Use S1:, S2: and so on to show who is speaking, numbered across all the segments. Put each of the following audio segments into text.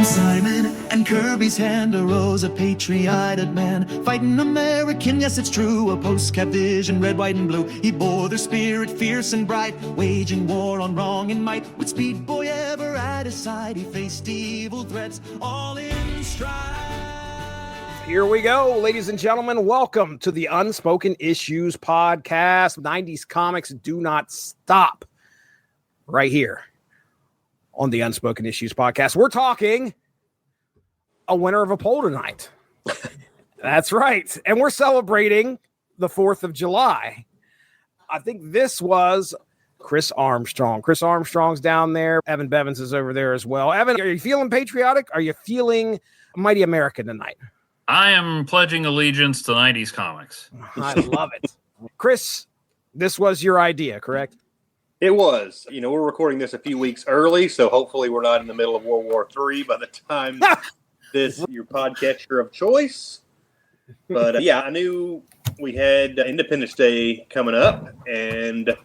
S1: When Simon and Kirby's hand arose, a patriotic man, fighting American, yes it's true, a post-cap vision, red, white, and blue. He bore their spirit fierce and bright, waging war on wrong and might. With Speed Boy ever at his side, he faced evil threats, all in stride.
S2: Here we go, ladies and gentlemen. Welcome to the Unspoken Issues podcast. 90s comics do not stop right here on the Unspoken Issues podcast. We're talking a winner of a poll tonight. That's right. And we're celebrating the 4th of July. I think this was Chris Armstrong. Chris Armstrong's down there. Evan Bevins is over there as well. Evan, are you feeling patriotic? Are you feeling mighty American tonight?
S3: I am pledging allegiance to 90s comics.
S2: I love it. Chris, this was your idea, correct?
S4: It was. You know, we're recording this a few weeks early, so hopefully we're not in the middle of World War III by the time this is your podcatcher of choice. But yeah, I knew we had Independence Day coming up, and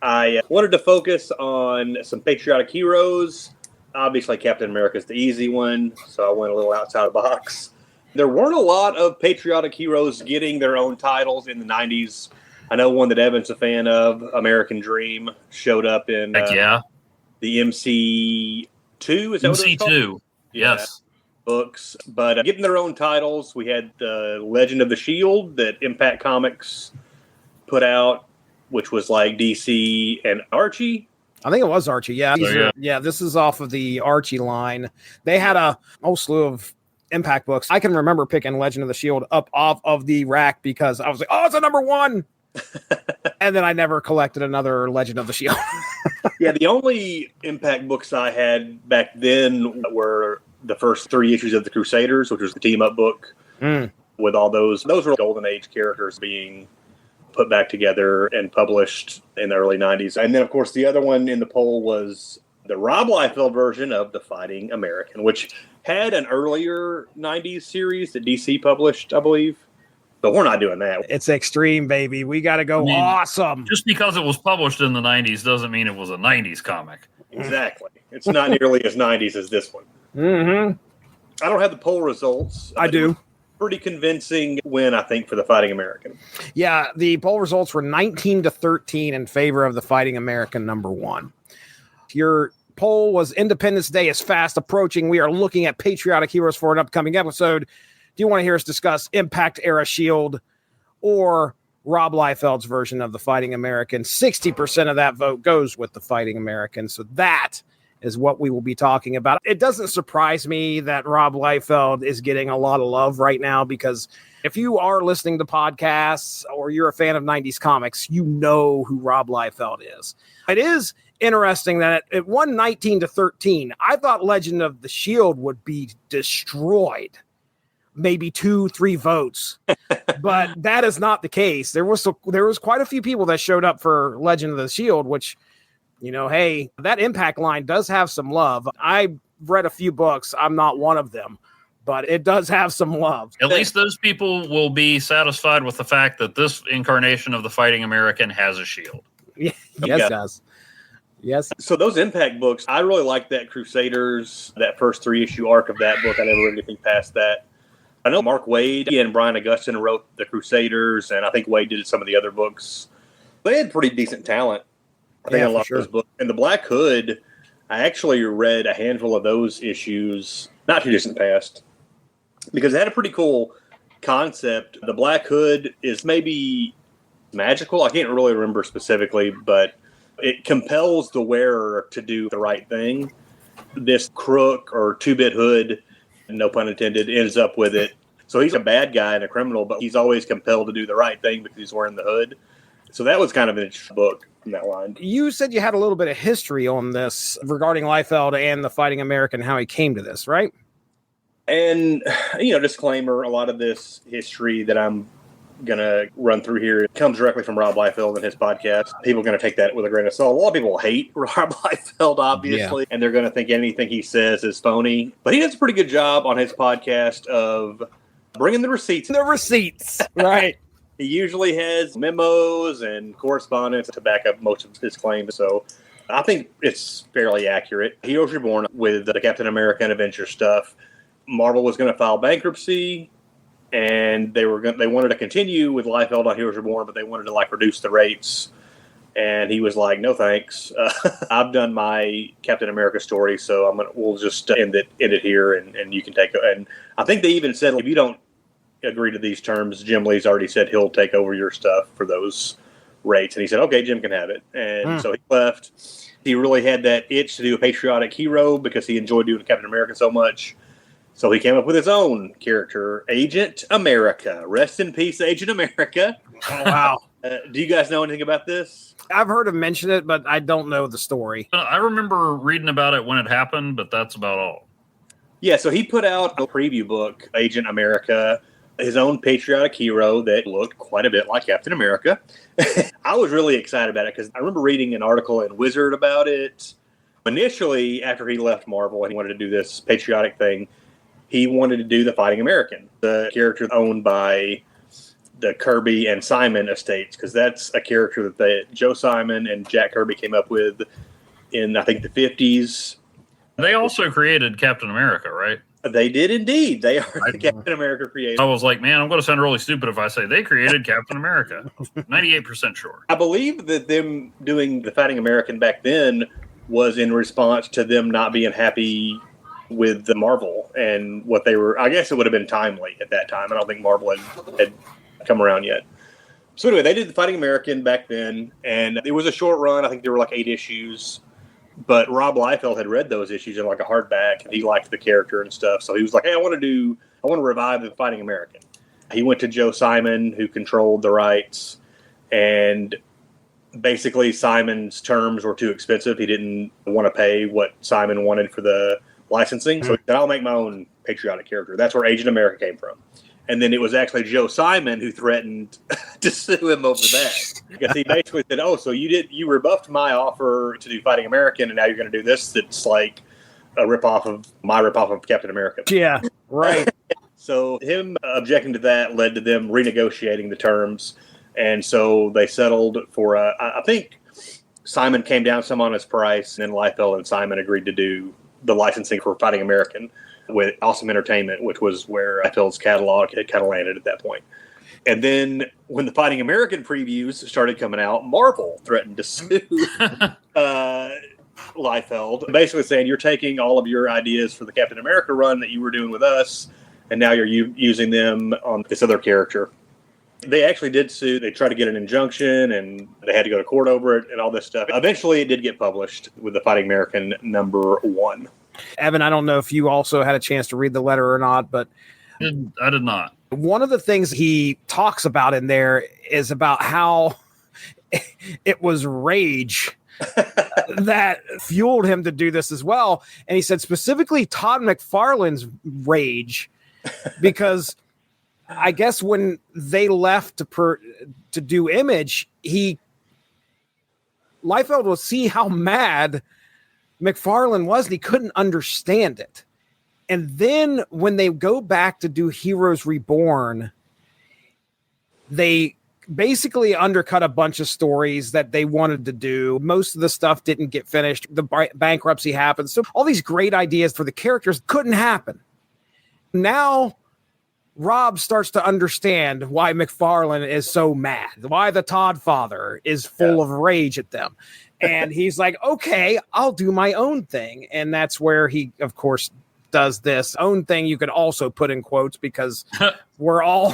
S4: I wanted to focus on some patriotic heroes. Obviously, Captain America is the easy one, so I went a little outside the box. There weren't a lot of patriotic heroes getting their own titles in the 90s. I know one that Evan's a fan of, American Dream, showed up in the MC2. Is that
S3: MC2,
S4: what it was
S3: yes.
S4: Books. But getting their own titles, we had Legend of the Shield that Impact Comics put out, which was like DC and Archie.
S2: I think it was Archie. Yeah.
S3: Yeah,
S2: this is off of the Archie line. They had a whole slew of Impact books. I can remember picking Legend of the Shield up off of the rack because I was like, oh, it's a number one. And then I never collected another Legend of the Shield.
S4: Yeah, the only Impact books I had back then were the first 3 issues of the Crusaders, which was the team-up book with all those. Those were Golden Age characters being put back together and published in the early 90s. And then, of course, the other one in the poll was the Rob Liefeld version of The Fighting American, which had an earlier 90s series that DC published, I believe. But we're not doing that.
S2: It's extreme, baby. We got to go awesome.
S3: Just because it was published in the 90s doesn't mean it was a 90s comic.
S4: Exactly. It's not nearly as 90s as this one.
S2: Mm-hmm.
S4: I don't have the poll results.
S2: I do.
S4: Pretty convincing win, I think, for The Fighting American.
S2: Yeah, the poll results were 19-13 in favor of The Fighting American number one. Your poll was Independence Day is fast approaching. We are looking at patriotic heroes for an upcoming episode. Do you want to hear us discuss Impact Era Shield or Rob Liefeld's version of The Fighting American? 60% of that vote goes with The Fighting American. So that is what we will be talking about. It doesn't surprise me that Rob Liefeld is getting a lot of love right now, because if you are listening to podcasts or you're a fan of 90s comics, you know who Rob Liefeld is. It is interesting that it won 19-13. I thought Legend of the Shield would be destroyed. Maybe 2-3 votes, but that is not the case. There was quite a few people that showed up for Legend of the Shield, which, you know, hey, that Impact line does have some love. I've read a few books. I'm not one of them, but it does have some love.
S3: At least those people will be satisfied with the fact that this incarnation of The Fighting American has a shield.
S2: Yes, it does. Yes.
S4: So those Impact books, I really liked that Crusaders, that first 3-issue arc of that book. I never read anything past that. I know Mark Waid and Brian Augustine wrote the Crusaders, and I think Waid did some of the other books. They had pretty decent talent. I think a lot of those books. And the Black Hood, I actually read a handful of those issues, not too distant past, because it had a pretty cool concept. The Black Hood is maybe magical. I can't really remember specifically, but it compels the wearer to do the right thing. This crook or 2-bit hood, no pun intended, ends up with it. So he's a bad guy and a criminal, but he's always compelled to do the right thing because he's wearing the hood. So that was kind of an interesting book in that line.
S2: You said you had a little bit of history on this regarding Liefeld and The Fighting American, how he came to this, right?
S4: And, you know, disclaimer, a lot of this history that I'm going to run through here comes directly from Rob Liefeld and his podcast. People are going to take that with a grain of salt. A lot of people hate Rob Liefeld, obviously, and they're going to think anything he says is phony. But he does a pretty good job on his podcast of bringing the receipts.
S2: The receipts, right.
S4: He usually has memos and correspondence to back up most of his claims. So I think it's fairly accurate. Heroes Reborn, with the Captain America and Avengers stuff, Marvel was going to file bankruptcy, and they wanted to continue with Liefeld on Heroes Reborn, but they wanted to like reduce the rates. And he was like, "No thanks. I've done my Captain America story, so we'll just end it here, and you can take it." And I think they even said, if you don't agree to these terms, Jim Lee's already said he'll take over your stuff for those rates. And he said, "Okay, Jim can have it." And so he left. He really had that itch to do a patriotic hero because he enjoyed doing Captain America so much. So he came up with his own character, Agent America. Rest in peace, Agent America.
S2: Oh, wow.
S4: Do you guys know anything about this?
S2: I've heard him mention it, but I don't know the story.
S3: I remember reading about it when it happened, but that's about all.
S4: Yeah, so he put out a preview book, Agent America, his own patriotic hero that looked quite a bit like Captain America. I was really excited about it because I remember reading an article in Wizard about it. Initially, after he left Marvel and he wanted to do this patriotic thing, he wanted to do the Fighting American, the character owned by the Kirby and Simon estates, because that's a character that Joe Simon and Jack Kirby came up with in, I think, the 50s.
S3: They also created Captain America, right?
S4: They did indeed. They are the Captain America creators.
S3: I was like, man, I'm going to sound really stupid if I say they created Captain America. 98% sure.
S4: I believe that them doing the Fighting American back then was in response to them not being happy with the Marvel and what they were. I guess it would have been timely at that time. I don't think Marvel had come around yet. So anyway, they did the Fighting American back then, and it was a short run. I think there were like 8 issues. But Rob Liefeld had read those issues in like a hardback, and he liked the character and stuff. So he was like, "Hey, I want to revive the Fighting American." He went to Joe Simon, who controlled the rights, and basically Simon's terms were too expensive. He didn't want to pay what Simon wanted for the licensing, so he said, "I'll make my own patriotic character." That's where Agent America came from. And then it was actually Joe Simon who threatened to sue him over that. Because he basically said, "Oh, so you rebuffed my offer to do Fighting American, and now you're going to do this that's like a ripoff of my ripoff of Captain America."
S2: Yeah, right.
S4: So him objecting to that led to them renegotiating the terms. And so they settled for, I think Simon came down some on his price, and then Liefeld and Simon agreed to do the licensing for Fighting American with Awesome Entertainment, which was where Liefeld's catalog had kind of landed at that point. And then when the Fighting American previews started coming out, Marvel threatened to sue Liefeld, basically saying, "You're taking all of your ideas for the Captain America run that you were doing with us, and now you're using them on this other character." They actually did sue. They tried to get an injunction, and they had to go to court over it and all this stuff. Eventually, it did get published with the Fighting American #1.
S2: Evan, I don't know if you also had a chance to read the letter or not, but
S3: I did not.
S2: One of the things he talks about in there is about how it was rage that fueled him to do this as well. And he said specifically Todd McFarlane's rage, because I guess when they left to do Image, Liefeld will see how mad McFarlane was, and he couldn't understand it. And then when they go back to do Heroes Reborn, they basically undercut a bunch of stories that they wanted to do. Most of the stuff didn't get finished. The bankruptcy happened. So all these great ideas for the characters couldn't happen. Now Rob starts to understand why McFarlane is so mad, why the Todd father is full of rage at them. And he's like, "Okay, I'll do my own thing." And that's where he, of course, does this own thing. You could also put in quotes, because we're all,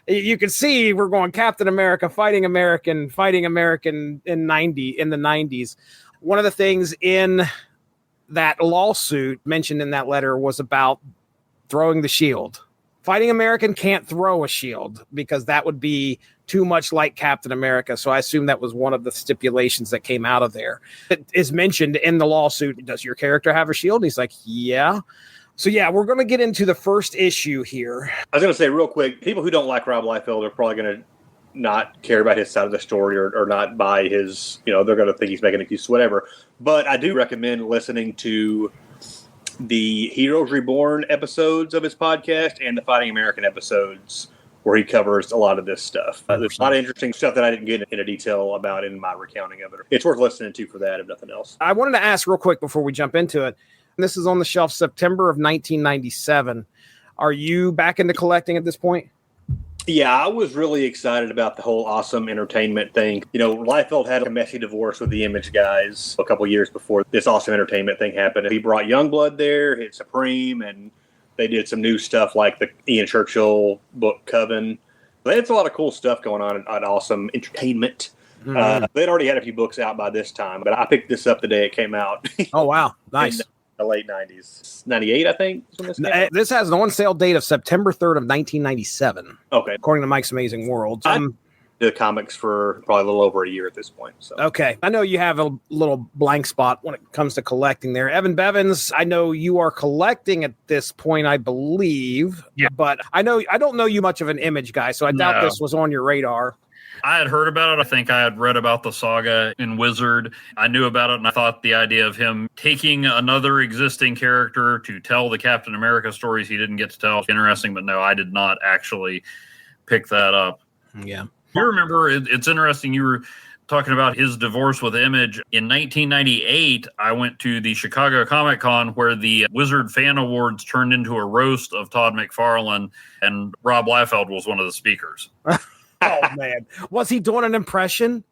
S2: you can see we're going Captain America, Fighting American in the 90s. One of the things in that lawsuit mentioned in that letter was about throwing the shield. Fighting American can't throw a shield because that would be too much like Captain America. So I assume that was one of the stipulations that came out of there. It is mentioned in the lawsuit. "Does your character have a shield?" And he's like, "Yeah." So yeah, we're going to get into the first issue here.
S4: I was going to say real quick, people who don't like Rob Liefeld are probably going to not care about his side of the story or not buy his, they're going to think he's making an excuse, whatever. But I do recommend listening to the Heroes Reborn episodes of his podcast and the Fighting American episodes where he covers a lot of this stuff. There's a lot of interesting stuff that I didn't get into detail about in my recounting of it. It's worth listening to for that, if nothing else.
S2: I wanted to ask real quick before we jump into it. This is on the shelf September of 1997. Are you back into collecting at this point?
S4: Yeah, I was really excited about the whole awesome entertainment thing. Liefeld had a messy divorce with the Image guys a couple years before this awesome entertainment thing happened. He brought Youngblood there, hit Supreme, and they did some new stuff like the Ian Churchill book Coven. They had a lot of cool stuff going on at Awesome Entertainment. Mm-hmm. They'd already had a few books out by this time, but I picked this up the day it came out.
S2: Oh, wow. Nice.
S4: In the late 90s. 98, I think.
S2: This has an on-sale date of September 3rd of 1997.
S4: Okay.
S2: According to Mike's Amazing World.
S4: The comics for probably a little over a year at this point. So.
S2: Okay. I know you have a little blank spot when it comes to collecting there. Evan Bevins, I know you are collecting at this point, I believe.
S3: Yeah.
S2: But I don't know you much of an Image guy, so I doubt this was on your radar.
S3: I had heard about it. I think I had read about the saga in Wizard. I knew about it, and I thought the idea of him taking another existing character to tell the Captain America stories he didn't get to tell interesting, but no, I did not actually pick that up.
S2: Yeah.
S3: You remember, it's interesting, you were talking about his divorce with Image. In 1998, I went to the Chicago Comic Con where the Wizard Fan Awards turned into a roast of Todd McFarlane, and Rob Liefeld was one of the speakers.
S2: Oh, man. Was he doing an impression?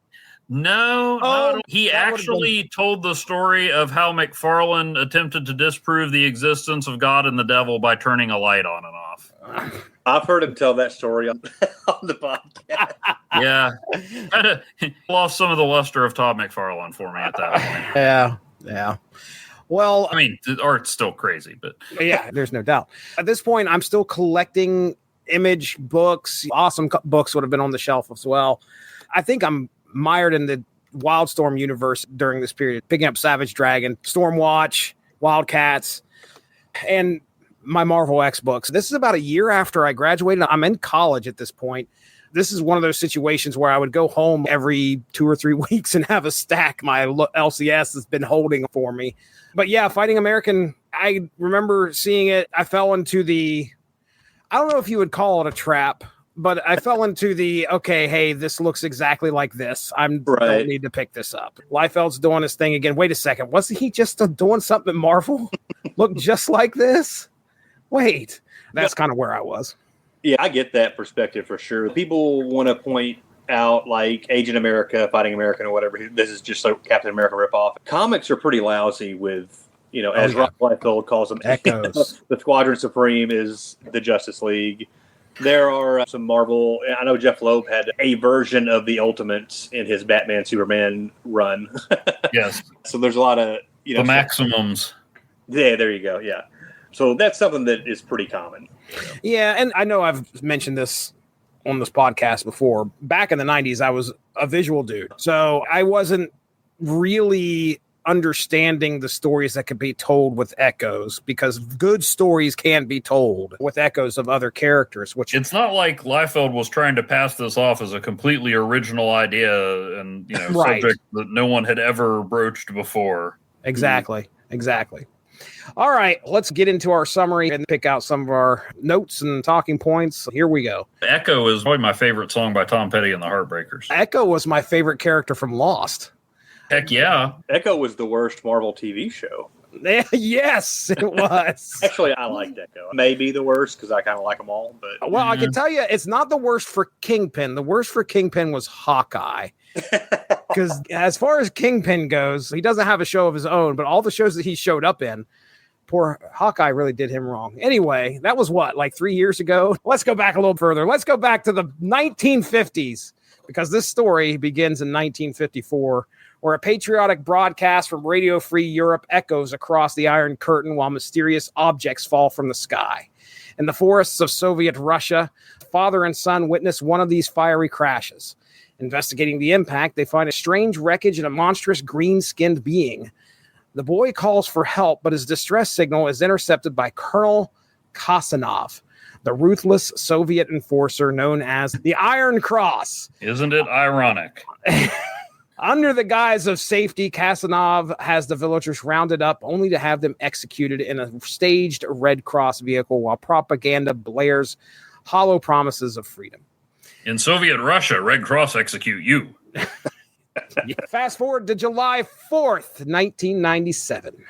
S3: No. He actually told the story of how McFarlane attempted to disprove the existence of God and the devil by turning a light on and off.
S4: I've heard him tell that story on the podcast.
S3: Yeah. Kind of lost some of the luster of Todd McFarlane for me at that point.
S2: Yeah. Well,
S3: I mean, the art's still crazy, but
S2: yeah, there's no doubt. At this point, I'm still collecting Image books. Awesome books would have been on the shelf as well. I think I'm mired in the Wildstorm universe during this period, picking up Savage Dragon, Stormwatch, Wildcats, and my Marvel X books. This is about a year after I graduated. I'm in college at this point. This is one of those situations where I would go home every 2 or 3 weeks and have a stack my LCS has been holding for me. But yeah, Fighting American, I remember seeing it. I fell into I don't know if you would call it a trap, but I fell into okay, hey, this looks exactly like this. Don't need to pick this up. Liefeld's doing his thing again. Wait a second. Wasn't he just doing something at Marvel? Look just like this? Wait. That's kind of where I was.
S4: Yeah, I get that perspective for sure. People want to point out like Agent America, Fighting American, or whatever. This is just a Captain America ripoff. Comics are pretty lousy with, as Rob Liefeld calls them,
S2: Echoes.
S4: The Squadron Supreme is the Justice League. There are some Marvel. I know Jeff Loeb had a version of the Ultimates in his Batman Superman run.
S3: Yes.
S4: So there's a lot of
S3: the Maximums.
S4: Yeah, there you go. Yeah. So that's something that is pretty common.
S2: Yeah, and I know I've mentioned this on this podcast before. Back in the 90s, I was a visual dude. So I wasn't really understanding the stories that could be told with echoes, because good stories can be told with echoes of other characters. Which
S3: it's not like Liefeld was trying to pass this off as a completely original idea and subject that no one had ever broached before.
S2: Exactly. All right, let's get into our summary and pick out some of our notes and talking points. Here we go.
S3: Echo is probably my favorite song by Tom Petty and the Heartbreakers.
S2: Echo was my favorite character from Lost.
S3: Heck yeah.
S4: Echo was the worst Marvel TV show.
S2: Yes, it was.
S4: Actually, I liked Echo. Maybe the worst because I kind of like them all. But
S2: I can tell you, it's not the worst for Kingpin. The worst for Kingpin was Hawkeye. Because as far as Kingpin goes, he doesn't have a show of his own, but all the shows that he showed up in, poor Hawkeye really did him wrong. Anyway, that was like 3 years ago? Let's go back a little further. Let's go back to the 1950s, because this story begins in 1954, where a patriotic broadcast from Radio Free Europe echoes across the Iron Curtain while mysterious objects fall from the sky. In the forests of Soviet Russia, father and son witness one of these fiery crashes. Investigating the impact, they find a strange wreckage and a monstrous green-skinned being. The boy calls for help, but his distress signal is intercepted by Colonel Kasanov, the ruthless Soviet enforcer known as the Iron Cross.
S3: Isn't it ironic?
S2: Under the guise of safety, Kasanov has the villagers rounded up only to have them executed in a staged Red Cross vehicle while propaganda blares hollow promises of freedom.
S3: In Soviet Russia, Red Cross execute you.
S2: Fast forward to July 4th, 1997.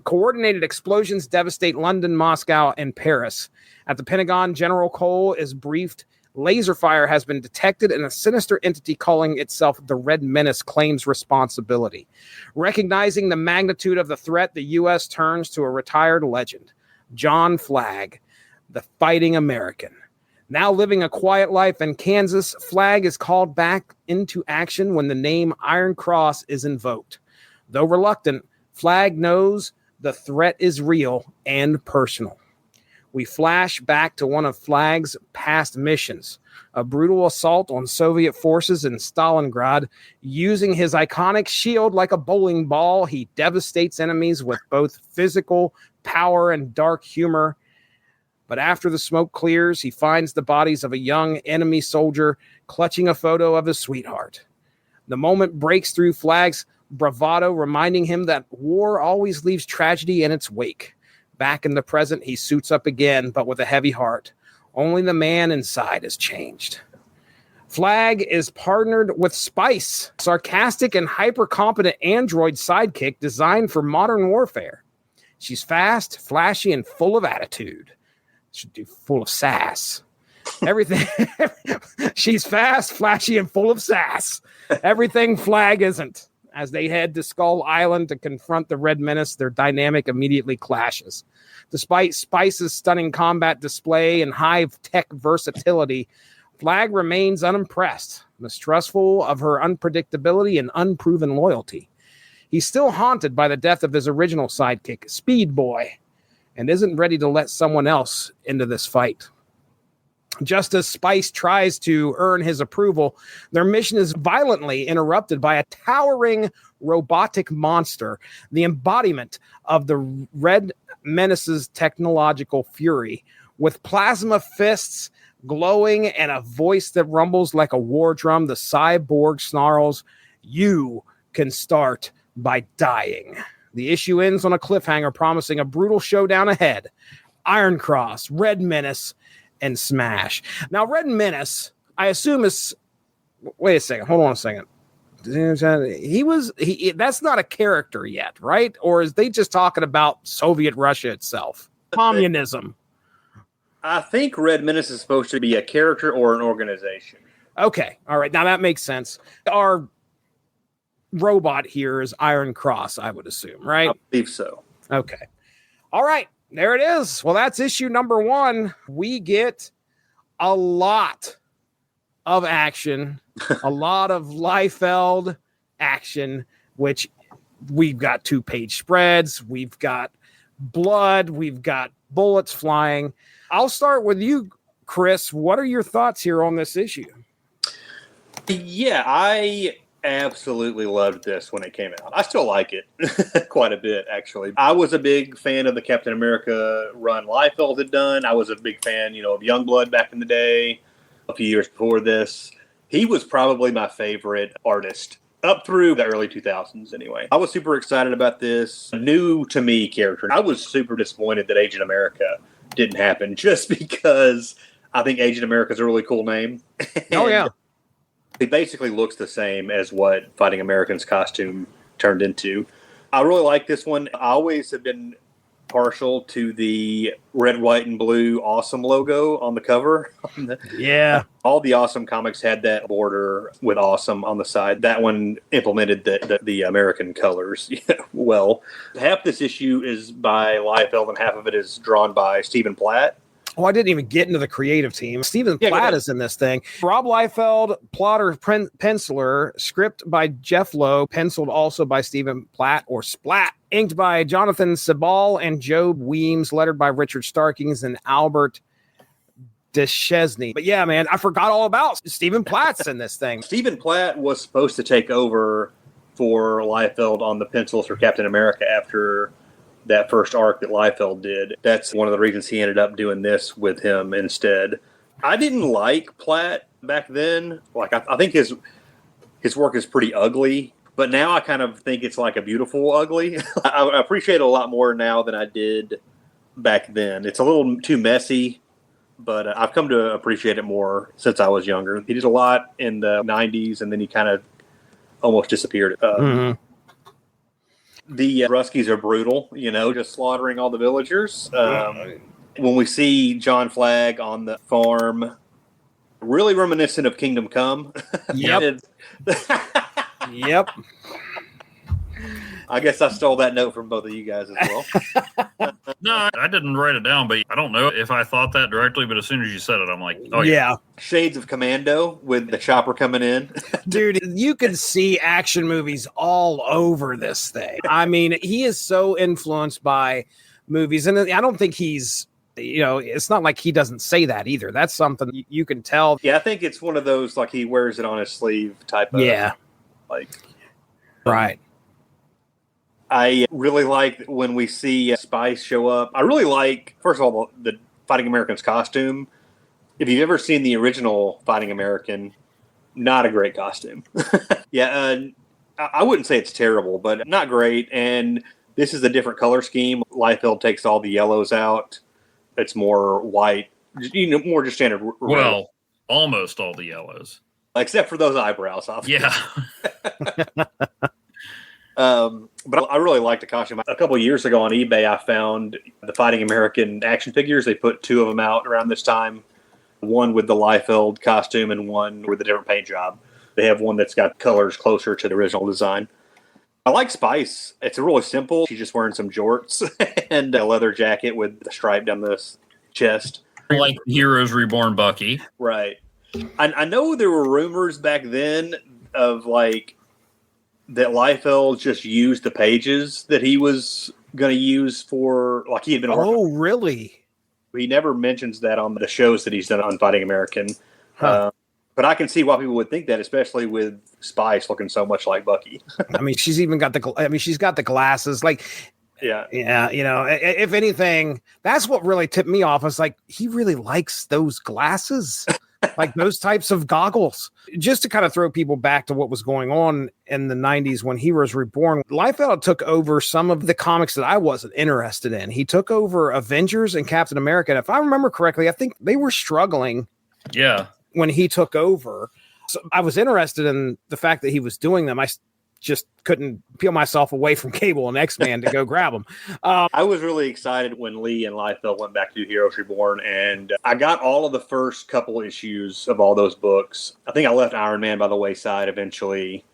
S2: Coordinated explosions devastate London, Moscow, and Paris. At the Pentagon, General Cole is briefed. Laser fire has been detected, and a sinister entity calling itself the Red Menace claims responsibility. Recognizing the magnitude of the threat, the U.S. turns to a retired legend, John Flagg, the fighting American. Now living a quiet life in Kansas, Flagg is called back into action when the name Iron Cross is invoked. Though reluctant, Flagg knows the threat is real and personal. We flash back to one of Flagg's past missions, a brutal assault on Soviet forces in Stalingrad. Using his iconic shield like a bowling ball, he devastates enemies with both physical power and dark humor. But after the smoke clears, he finds the bodies of a young enemy soldier clutching a photo of his sweetheart. The moment breaks through Flagg's bravado, reminding him that war always leaves tragedy in its wake. Back in the present, he suits up again, but with a heavy heart. Only the man inside has changed. Flagg is partnered with S.P.I.C.E, sarcastic and hyper-competent android sidekick designed for modern warfare. She's fast, flashy, and full of attitude. Should do full of sass. Everything. She's fast, flashy, and full of sass. Everything Flagg isn't. As they head to Skull Island to confront the Red Menace, their dynamic immediately clashes. Despite S.P.I.C.E's stunning combat display and high-tech versatility, Flagg remains unimpressed, mistrustful of her unpredictability and unproven loyalty. He's still haunted by the death of his original sidekick, Speed Boy, and isn't ready to let someone else into this fight. Just as S.P.I.C.E tries to earn his approval, their mission is violently interrupted by a towering robotic monster, the embodiment of the Red Menace's technological fury. With plasma fists glowing and a voice that rumbles like a war drum, the cyborg snarls, "You can start by dying." The issue ends on a cliffhanger promising a brutal showdown ahead. Iron Cross, Red Menace, and Smash. Now, Red Menace, I assume is... Wait a second. Hold on a second. That's not a character yet, right? Or is they just talking about Soviet Russia itself? Communism.
S4: I think Red Menace is supposed to be a character or an organization.
S2: Okay. All right. Now that makes sense. Our robot here is Iron Cross, I would assume, right?
S4: I believe so.
S2: Okay. All right. There it is. Well, that's issue number 1. We get a lot of action, a lot of Liefeld action, which we've got 2-page spreads. We've got blood. We've got bullets flying. I'll start with you, Chris. What are your thoughts here on this issue?
S4: Yeah, I absolutely loved this when it came out. I still like it quite a bit, actually. I was a big fan of the Captain America run Liefeld had done. I was a big fan, of Youngblood back in the day, a few years before this. He was probably my favorite artist up through the early 2000s anyway. I was super excited about this new to me character. I was super disappointed that Agent America didn't happen just because I think Agent America is a really cool name.
S2: Oh, yeah.
S4: It basically looks the same as what Fighting American's costume turned into. I really like this one. I always have been partial to the red, white, and blue Awesome logo on the cover.
S2: Yeah.
S4: All the Awesome comics had that border with Awesome on the side. That one implemented the American colors well. Half this issue is by Liefeld and half of it is drawn by Stephen Platt.
S2: Oh, I didn't even get into the creative team. Stephen Platt is in this thing. Rob Liefeld, plotter, penciler, script by Jeff Lowe, penciled also by Stephen Platt or Splat, inked by Jonathan Sebal and Joe Weems, lettered by Richard Starkings and Albert Deschesney. But yeah, man, I forgot all about Stephen Platt's in this thing.
S4: Stephen Platt was supposed to take over for Liefeld on the pencils for Captain America after that first arc that Liefeld did. That's one of the reasons he ended up doing this with him instead. I didn't like Platt back then. Like I think his work is pretty ugly, but now I kind of think it's like a beautiful ugly. I appreciate it a lot more now than I did back then. It's a little too messy, but I've come to appreciate it more since I was younger. He did a lot in the 90s, and then he kind of almost disappeared. The Ruskies are brutal, just slaughtering all the villagers. When we see John Flagg on the farm, really reminiscent of Kingdom Come.
S2: Yep. Yep.
S4: I guess I stole that note from both of you guys as well.
S3: No, I didn't write it down, but I don't know if I thought that directly, but as soon as you said it, I'm like, oh, yeah.
S4: Shades of Commando with the chopper coming in.
S2: Dude, you can see action movies all over this thing. I mean, he is so influenced by movies, and I don't think he's, it's not like he doesn't say that either. That's something you can tell.
S4: Yeah, I think it's one of those, like, he wears it on his sleeve type of,
S2: right.
S4: I really like when we see Spice show up. I really like, first of all, the Fighting American's costume. If you've ever seen the original Fighting American, not a great costume. I wouldn't say it's terrible, but not great. And this is a different color scheme. Liefeld takes all the yellows out. It's more white, more just standard.
S3: Well, almost all the yellows.
S4: Except for those eyebrows, obviously.
S3: Yeah.
S4: But I really like the costume. A couple of years ago on eBay, I found the Fighting American action figures. They put two of them out around this time. One with the Liefeld costume and one with a different paint job. They have one that's got colors closer to the original design. I like Spice. It's really simple. She's just wearing some jorts and a leather jacket with the stripe down the chest.
S3: Like Heroes Reborn Bucky.
S4: Right. I know there were rumors back then of that Liefeld just used the pages that he was going to use for, he had been.
S2: Oh, really?
S4: He never mentions that on the shows that he's done on Fighting American. But I can see why people would think that, especially with Spice looking so much like Bucky.
S2: I mean, she's even got she's got the glasses. Yeah. If anything, that's what really tipped me off. It's like, he really likes those glasses. Like those types of goggles. Just to kind of throw people back to what was going on in the 90s when Heroes Reborn, Liefeld took over some of the comics that I wasn't interested in. He took over Avengers and Captain America. And if I remember correctly, I think they were struggling when he took over. So I was interested in the fact that he was doing them. I just couldn't peel myself away from Cable and X-Man to go grab them.
S4: I was really excited when Lee and Liefeld went back to Heroes Reborn, and I got all of the first couple issues of all those books. I think I left Iron Man by the wayside eventually.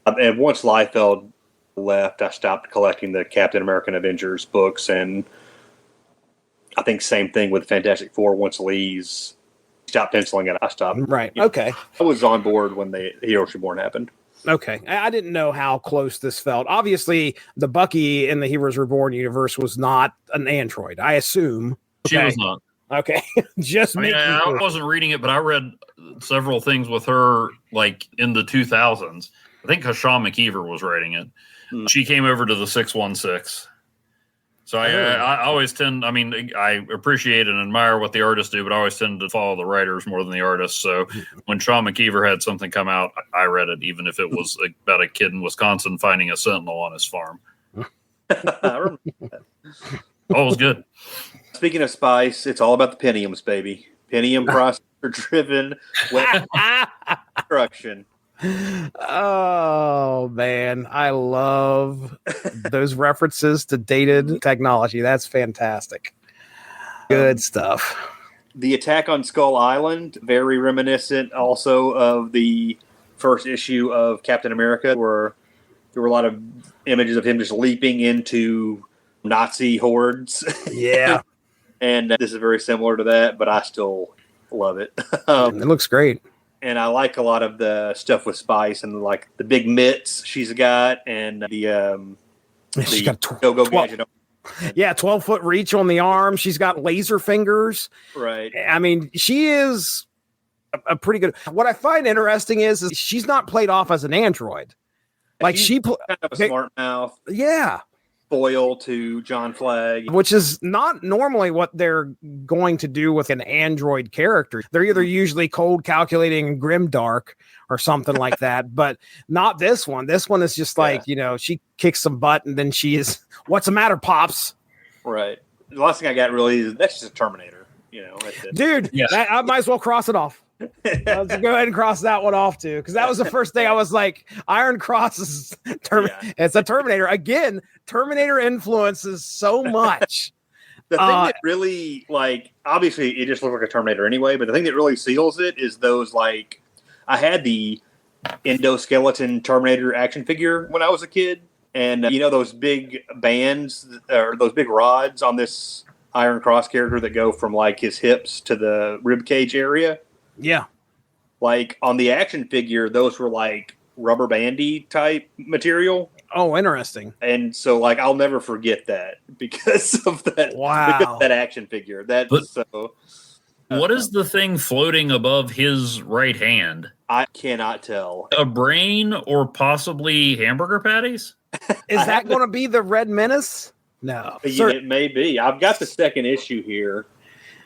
S4: And once Liefeld left, I stopped collecting the Captain American Avengers books, and I think same thing with Fantastic Four. Once Lee's stopped penciling it, I stopped.
S2: Right. Okay.
S4: I was on board when the Heroes Reborn happened.
S2: Okay. I didn't know how close this felt. Obviously, the Bucky in the Heroes Reborn universe was not an android, I assume.
S3: She was not.
S2: Okay.
S3: I wasn't reading it, but I read several things with her, in the 2000s. I think Sean McKeever was writing it. She came over to the 616. So I always tend, I appreciate and admire what the artists do, but I always tend to follow the writers more than the artists. So when Sean McKeever had something come out, I read it, even if it was about a kid in Wisconsin finding a sentinel on his farm.
S4: I remember that.
S3: Oh, it was good.
S4: Speaking of Spice, it's all about the Pentiums, baby. Pentium processor-driven web construction.
S2: Oh man, I love those references to dated technology. That's fantastic. Good stuff.
S4: The attack on Skull Island, very reminiscent also of the first issue of Captain America, where there were a lot of images of him just leaping into Nazi hordes.
S2: Yeah.
S4: And this is very similar to that, but I still love it.
S2: It looks great.
S4: And I like a lot of the stuff with Spice and the big mitts she's got, and
S2: she's got
S4: go-go gadget.
S2: 12-foot reach on the arm. She's got laser fingers.
S4: Right.
S2: I mean, she is a pretty good. What I find interesting is she's not played off as an android.
S4: She's kind of a smart mouth.
S2: Yeah.
S4: Foil to John Flagg,
S2: which is not normally what they're going to do with an android character. They're either usually cold, calculating, and grimdark or something like that, but not this one. This one is just she kicks some butt and then she is, what's the matter, Pops?
S4: Right. The last thing I got really is that's just a Terminator. That's it.
S2: Dude,
S3: Yeah.
S2: I might as well cross it off. Let's go ahead and cross that one off too, because that was the first thing I was like, Iron Cross is it's a Terminator. Again, Terminator influences so much.
S4: The thing that really, obviously it just looks like a Terminator anyway, but the thing that really seals it is those, I had the endoskeleton Terminator action figure when I was a kid, and those big bands or those big rods on this Iron Cross character that go from his hips to the rib cage area.
S2: Yeah.
S4: On the action figure, those were rubber bandy type material.
S2: Oh, interesting.
S4: And so I'll never forget that because of that.
S2: Wow.
S4: Because of that action figure.
S3: What is the thing floating above his right hand?
S4: I cannot tell.
S3: A brain or possibly hamburger patties?
S2: Is that going to be the Red Menace? No.
S4: It may be. I've got the second issue here,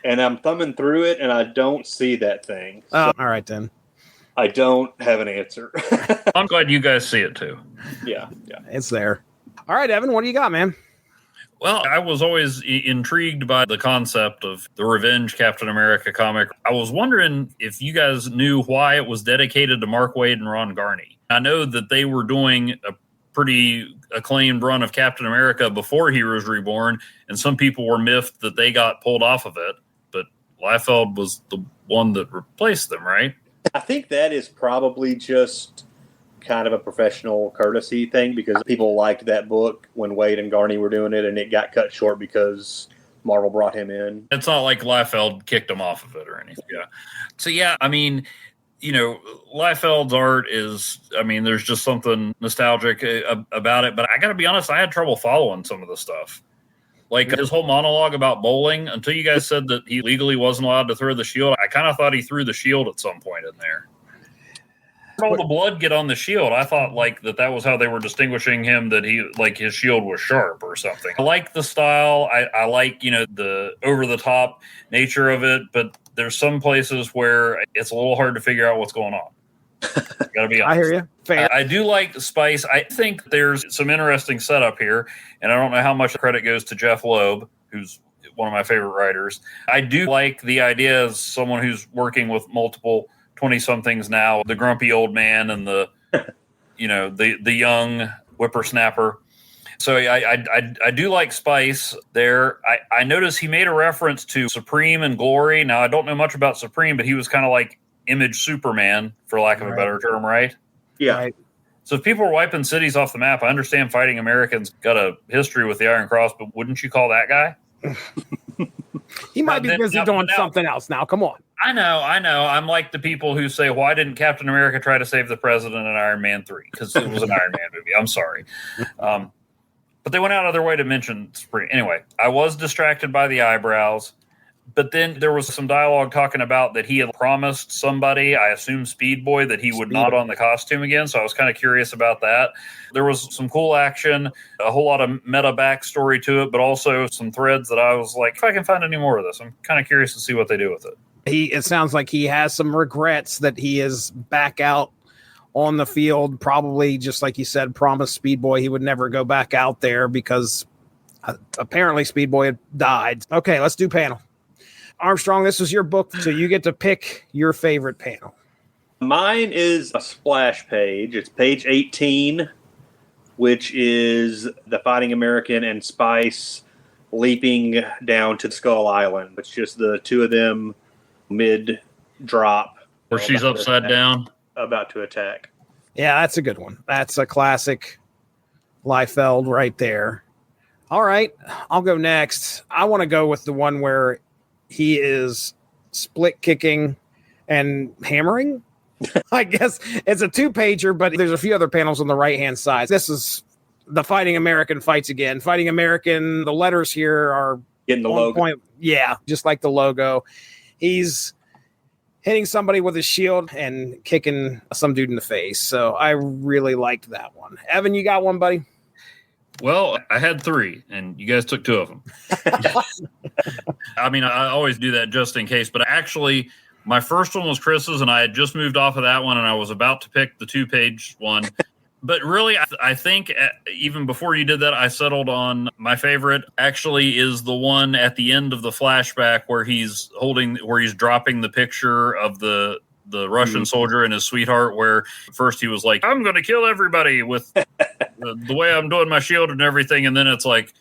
S4: and I'm thumbing through it, and I don't see that thing.
S2: All right, then.
S4: I don't have an answer.
S3: I'm glad you guys see it, too.
S4: Yeah.
S2: It's there. All right, Evan, what do you got, man?
S3: Well, I was always intrigued by the concept of the Revenge Captain America comic. I was wondering if you guys knew why it was dedicated to Mark Waid and Ron Garney. I know that they were doing a pretty acclaimed run of Captain America before Heroes Reborn, and some people were miffed that they got pulled off of it, but Liefeld was the one that replaced them, right?
S4: I think that is probably just kind of a professional courtesy thing because people liked that book when Waid and Garney were doing it, and it got cut short because Marvel brought him in.
S3: It's not like Liefeld kicked him off of it or anything. Yeah. So, Liefeld's art is, there's just something nostalgic about it. But I got to be honest, I had trouble following some of the stuff. His whole monologue about bowling, until you guys said that he legally wasn't allowed to throw the shield, I kind of thought he threw the shield at some point in there. All the blood get on the shield. I thought that was how they were distinguishing him, that he his shield was sharp or something. I like the style. I like, the over the top nature of it, but there's some places where it's a little hard to figure out what's going on. Gotta be honest.
S2: I hear you. Fair.
S3: I do like S.P.I.C.E. I think there's some interesting setup here, and I don't know how much credit goes to Jeff Loeb, who's one of my favorite writers. I do like the idea as someone who's working with multiple 20-somethings now, the grumpy old man and the, the young whippersnapper. So I do like S.P.I.C.E. there. I noticed he made a reference to Supreme and Glory. Now, I don't know much about Supreme, but he was kind of like Image Superman, for lack of a better term, right?
S4: Yeah.
S2: Right.
S3: So if people are wiping cities off the map, I understand Fighting Americans got a history with the Iron Cross, but wouldn't you call that guy?
S2: He might be busy doing something else now. Come on.
S3: I know. I'm like the people who say, why didn't Captain America try to save the president in Iron Man 3? Because it was an Iron Man movie. I'm sorry. But they went out of their way to mention Supreme. Anyway, I was distracted by the eyebrows. But then there was some dialogue talking about that he had promised somebody, I assume Speed Boy, that he would not on the costume again. So I was kind of curious about that. There was some cool action, a whole lot of meta backstory to it, but also some threads that I was like, if I can find any more of this, I'm kind of curious to see what they do with it.
S2: It sounds like he has some regrets that he is back out on the field. Probably, just like you said, promised Speed Boy he would never go back out there because apparently Speed Boy had died. Okay, let's do panel. Armstrong, this is your book, so you get to pick your favorite panel.
S4: Mine is a splash page. It's page 18, which is the Fighting American and S.P.I.C.E. leaping down to Skull Island. It's just the two of them mid-drop.
S3: Where she's upside down.
S4: About to attack.
S2: Yeah, that's a good one. That's a classic Liefeld right there. All right, I'll go next. I want to go with the one where he is split kicking and hammering. I guess it's a 2-pager, but there's a few other panels on the right-hand side. This is the Fighting American fights again. Fighting American, the letters here are
S4: getting the logo.
S2: Point. Yeah, just like the logo. He's hitting somebody with his shield and kicking some dude in the face. So I really liked that one. Evan, you got one, buddy?
S3: Well, I had 3, and you guys took 2 of them. I always do that just in case. But actually, my first one was Chris's, and I had just moved off of that one, and I was about to pick the 2-page one. But really, I think even before you did that, I settled on my favorite actually is the one at the end of the flashback where he's dropping the picture of the Russian soldier and his sweetheart, where first he was like, I'm going to kill everybody with the way I'm doing my shield and everything. And then it's like,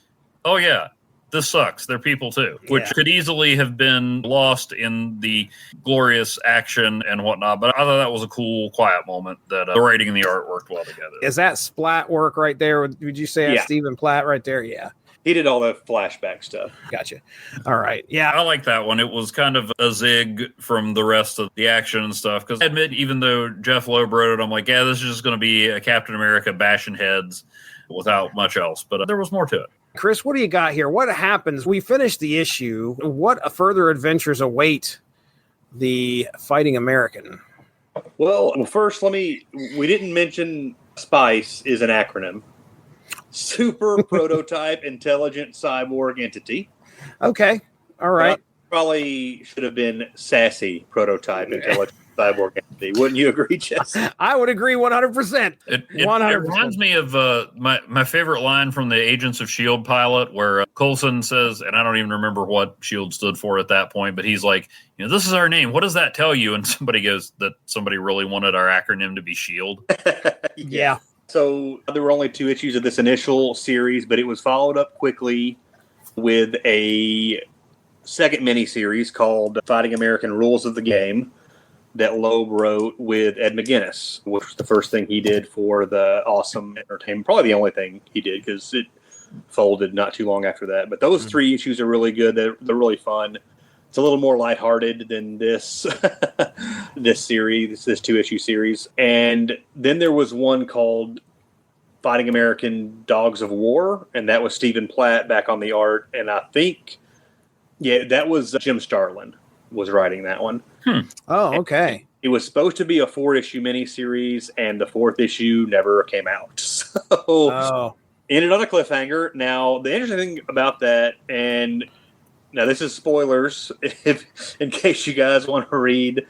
S3: oh yeah, this sucks. They're people too, which could easily have been lost in the glorious action and whatnot. But I thought that was a cool, quiet moment that the writing and the art worked well together.
S2: Is that splat work right there? Would you say that's Stephen Platt right there? Yeah.
S4: He did all the flashback stuff.
S2: Gotcha. All right. Yeah.
S3: I like that one. It was kind of a zig from the rest of the action and stuff. Because I admit, even though Jeff Loeb wrote it, I'm like, yeah, this is just going to be a Captain America bashing heads without much else. But there was more to it.
S2: Chris, what do you got here? What happens? We finished the issue. What further adventures await the Fighting American?
S4: Well, first, we didn't mention SPICE is an acronym. Super Prototype Intelligent Cyborg Entity.
S2: Okay. All right.
S4: Probably should have been Sassy Prototype Intelligent Cyborg Entity. Wouldn't you agree, Jesse?
S2: I would agree 100%.
S3: It reminds me of my favorite line from the Agents of S.H.I.E.L.D. pilot where Coulson says, and I don't even remember what S.H.I.E.L.D. stood for at that point, but he's like, this is our name. What does that tell you? And somebody goes that somebody really wanted our acronym to be S.H.I.E.L.D.
S2: Yeah.
S4: So there were only 2 issues of this initial series, but it was followed up quickly with a second miniseries called Fighting American Rules of the Game that Loeb wrote with Ed McGuinness, which was the first thing he did for the Awesome Entertainment. Probably the only thing he did because it folded not too long after that. But those 3 issues are really good. They're really fun. It's a little more lighthearted than this series, this 2-issue series. And then there was one called Fighting American Dogs of War, and that was Stephen Platt back on the art. And I think, that was Jim Starlin was writing that one.
S2: Oh, okay.
S4: It was supposed to be a 4-issue miniseries, and the 4th issue never came out. So ended on a cliffhanger. Now, the interesting thing about that, and now this is spoilers, in case you guys want to read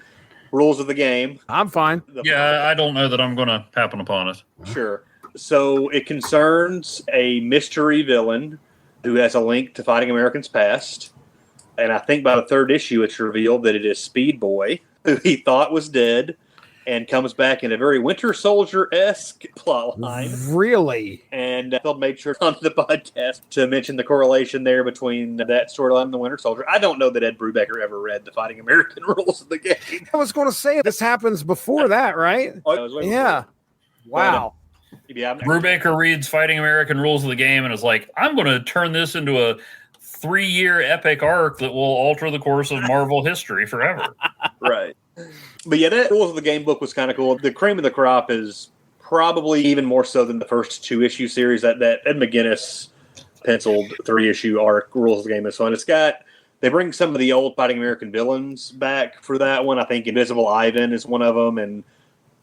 S4: Rules of the Game.
S2: I'm fine.
S3: I don't know that I'm going to happen upon it.
S4: Sure. So it concerns a mystery villain who has a link to Fighting American's past. And I think by the 3rd issue, it's revealed that it is Speed Boy, who he thought was dead, and comes back in a very Winter Soldier-esque plotline.
S2: Really?
S4: And Phil made sure on the podcast to mention the correlation there between that storyline and the Winter Soldier. I don't know that Ed Brubaker ever read the Fighting American Rules of the Game.
S2: I was going to say, this happens before that, right?
S4: Yeah.
S2: Wow.
S3: Brubaker reads Fighting American Rules of the Game and is like, I'm going to turn this into a 3-year epic arc that will alter the course of Marvel history forever.
S4: Right. But that Rules of the Game book was kind of cool. The cream of the crop is probably even more so than the first 2-issue series. That Ed McGuinness penciled 3-issue arc Rules of the Game is fun. They bring some of the old Fighting American villains back for that one. I think Invisible Ivan is one of them, and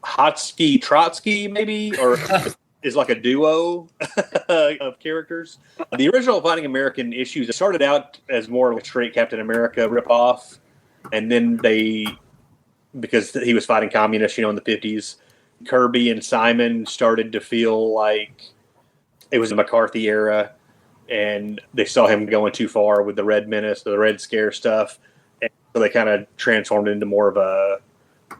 S4: Hotsky Trotsky maybe, or is like a duo of characters. The original Fighting American issues started out as more of a straight Captain America ripoff, and then because he was fighting communists, in the 50s, Kirby and Simon started to feel like it was a McCarthy era, and they saw him going too far with the Red Menace, the Red Scare stuff, and so they kind of transformed into more of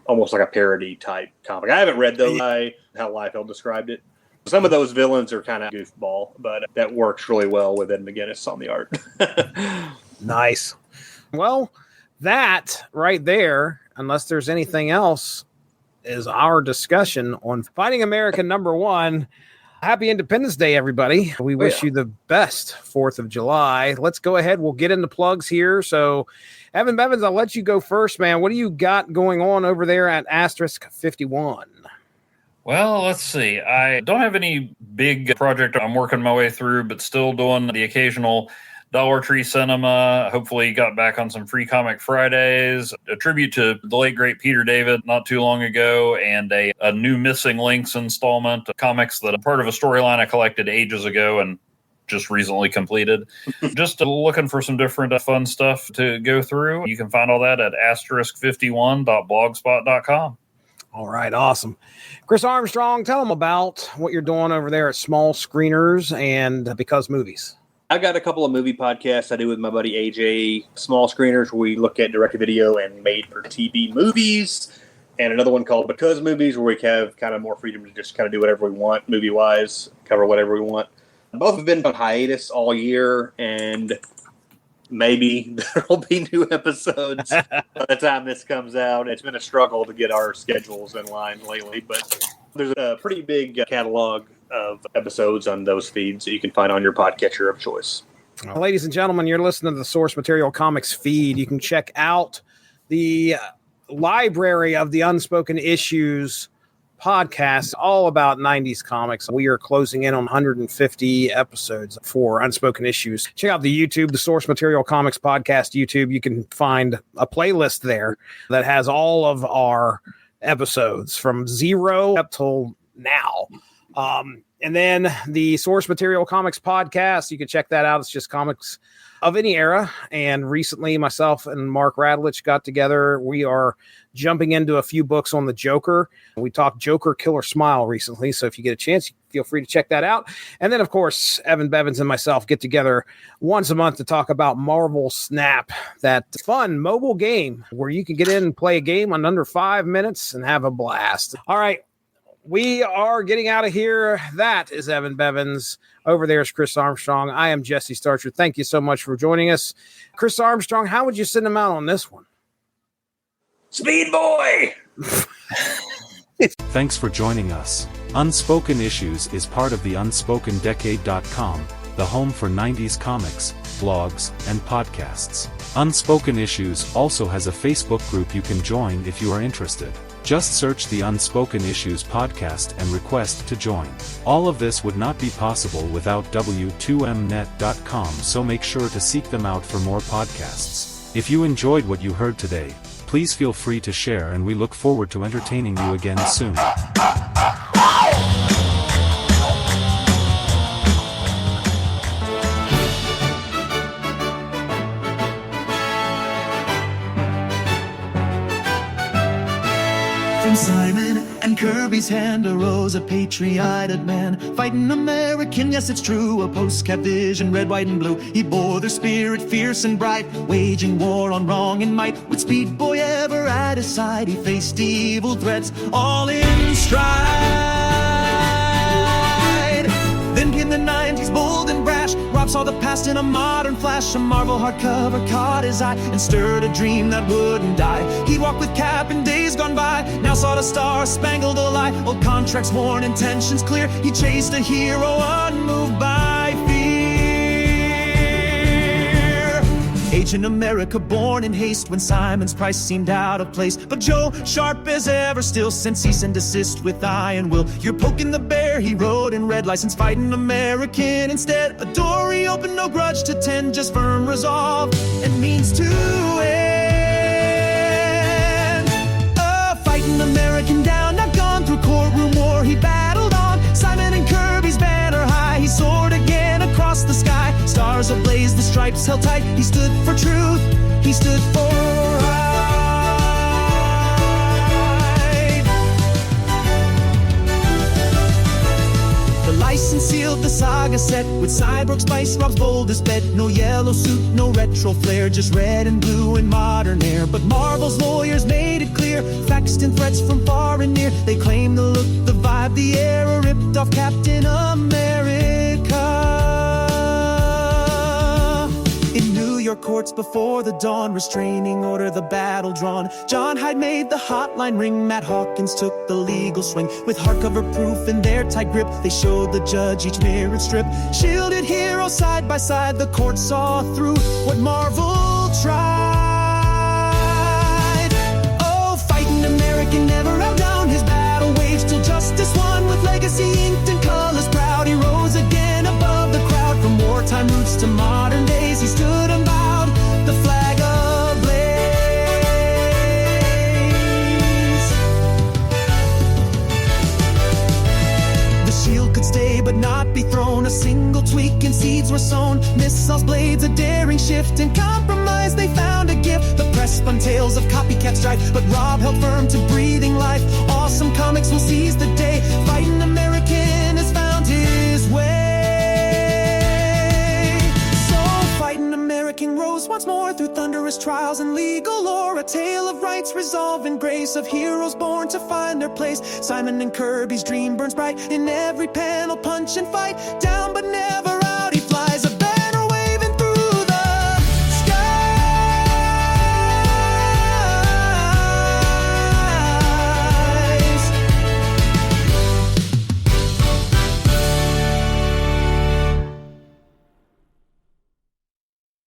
S4: almost like a parody type comic. I haven't read those, how Liefeld described it. Some of those villains are kind of goofball, but that works really well with Ed McGuinness on the art.
S2: Nice. Well, that right there, unless there's anything else, is our discussion on Fighting American #1. Happy Independence Day, everybody. We wish you the best 4th of July. Let's go ahead. We'll get into plugs here. So, Evan Bevins, I'll let you go first, man. What do you got going on over there at *51?
S3: Well, let's see. I don't have any big project I'm working my way through, but still doing the occasional Dollar Tree Cinema. Hopefully got back on some Free Comic Fridays. A tribute to the late, great Peter David not too long ago, and a new Missing Links installment of comics that are part of a storyline I collected ages ago and just recently completed. Just looking for some different fun stuff to go through. You can find all that at *51.blogspot.com.
S2: All right, awesome. Chris Armstrong, tell them about what you're doing over there at Small Screeners and Because Movies.
S4: I've got a couple of movie podcasts I do with my buddy AJ, Small Screeners, where we look at direct-to-video and made-for-TV movies, and another one called Because Movies, where we have kind of more freedom to just kind of do whatever we want, movie-wise, cover whatever we want. Both have been on hiatus all year, and maybe there'll be new episodes by the time this comes out. It's been a struggle to get our schedules in line lately, but there's a pretty big catalog of episodes on those feeds that you can find on your podcatcher of choice.
S2: Ladies and gentlemen, you're listening to the Source Material Comics feed. You can check out the library of the Unspoken Issues podcast, all about 90s comics. We are closing in on 150 episodes for Unspoken Issues. Check out the YouTube, the Source Material Comics podcast YouTube. You can find a playlist there that has all of our episodes from 0 up till now. And then the Source Material Comics podcast, you can check that out. It's just comics of any era. And recently, myself and Mark Radlich got together. We are jumping into a few books on the Joker. We talked Joker Killer Smile recently. So if you get a chance, feel free to check that out. And then, of course, Evan Bevins and myself get together once a month to talk about Marvel Snap, that fun mobile game where you can get in and play a game in under 5 minutes and have a blast. All right. We are getting out of here. That is Evan Bevins. Over there is Chris Armstrong. I am Jesse Starcher. Thank you so much for joining us. Chris Armstrong, how would you send him out on this one?
S4: Speed boy!
S5: Thanks for joining us. Unspoken Issues is part of the UnspokenDecade.com, the home for 90s comics, blogs, and podcasts. Unspoken Issues also has a Facebook group you can join if you are interested. Just search the Unspoken Issues podcast and request to join. All of this would not be possible without W2Mnet.com, so make sure to seek them out for more podcasts. If you enjoyed what you heard today, please feel free to share, and we look forward to entertaining you again soon.
S1: From Simon and Kirby's hand arose a patriotic man, fighting American, yes it's true, a post-cap vision, red, white, and blue. He bore their spirit fierce and bright, waging war on wrong and might. With Speed Boy ever at his side, he faced evil threats, all in stride. Then came the 90s, bold and brash. Rob saw the past in a modern flash. A Marvel hardcover caught his eye and stirred a dream that wouldn't die. He'd walk with Cap in days gone by, now saw the star-spangled light. Old contracts worn, intentions clear. He chased a hero unmoved by fear. Agent America born in haste when Simon's price seemed out of place. But Joe, sharp as ever, still sent cease and desist with iron will. You're poking the bear, he rode in red license, fighting American instead. A door he opened, no grudge to tend, just firm resolve and means to end. Fighting American down, not gone through courtroom war, he battled on. Simon and Kirby's banner high, he soared again across the sky. Stars ablaze, the stripes held tight, he stood for truth, he stood for right. The license sealed, the saga set, with Cyborg Spice, Rob's boldest bet. No yellow suit, no retro flair, just red and blue in modern air. But Marvel's lawyers made it clear, faxed in threats from far and near. They claim the look, the vibe, the era ripped off Captain America. In New York courts before the dawn, restraining order, the battle drawn. John Hyde made the hotline ring, Matt Hawkins took the legal swing. With hardcover proof in their tight grip, they showed the judge each mirrored strip. Shielded heroes side by side, the court saw through what Marvel tried. Oh, fighting American never outdown, his battle waged till justice won. With legacy inked in colors proud, he rose again above the crowd. From wartime roots to modern days, he stood and bowed, the flag ablaze. The shield could stay but not be thrown, a single tweak and seeds were sown. Missiles, blades, a daring shift, and compromise they found a gift. The press spun tales of copycat strife, but Rob held firm to breathing life. Awesome Comics will seize the day. Fighting American has found his way. So Fighting American rose once more through thunderous trials and legal lore. A tale of rights, resolve, and grace, of heroes born to find their place. Simon and Kirby's dream burns bright in every panel. Punch and fight, down but never